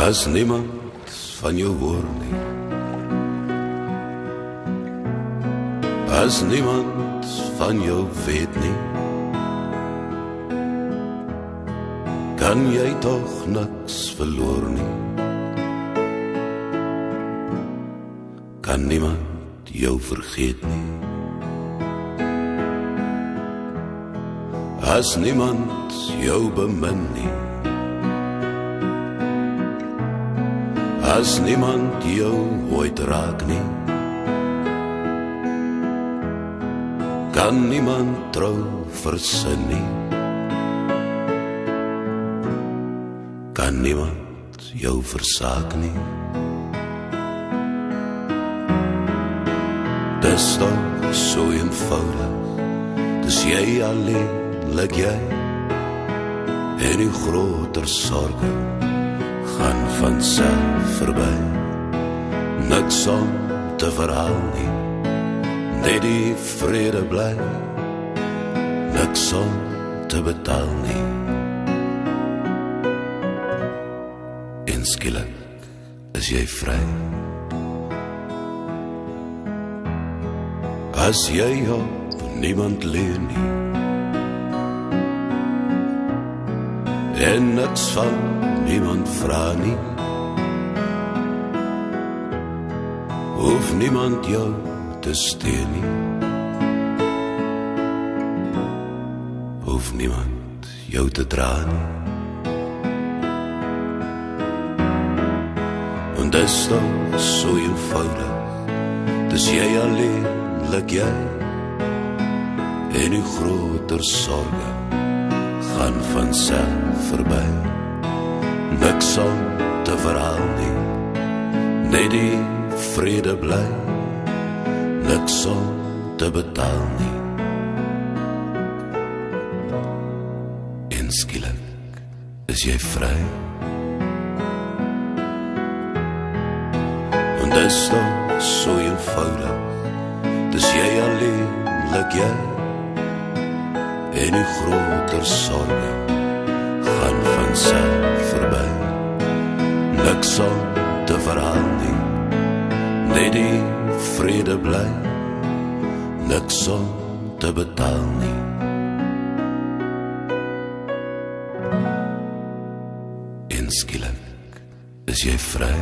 As niemand van jou hoor nie, as niemand van jou weet nie, kan jy toch niks verloor nie. Kan niemand jou vergeet nie. As niemand jou bemin nie, as niemand jou ooit raak nie, kan niemand trou versin nie, kan niemand jou versaak nie. Dis toch so eenvoudig, dis jy alleen, lik jy, en die groter sorge gaan vanself verby. Niks om te verhaal nie, net die vrede bly, niks om te betaal nie. En skielik is jy vry. As jy op niemand leen nie, en niks van niemand vra nie, hoef niemand jou te steun nie, hoef niemand jou te dra nie. En dis toch so eenvoudig, dis jy alleen, lik jy, en die groter sorge gaan vanself verby. Niks om te verhaal nie, net die vrede bly, niks om te betaal nie. En skielik is jy vry. En dis toch so eenvoudig, dis jy alleen, lik jy, en die groter sorge gaan vanself verby. Niks om te verhaal nie, net die vrede bly, niks om te betaal nie. En skielik is jy vry.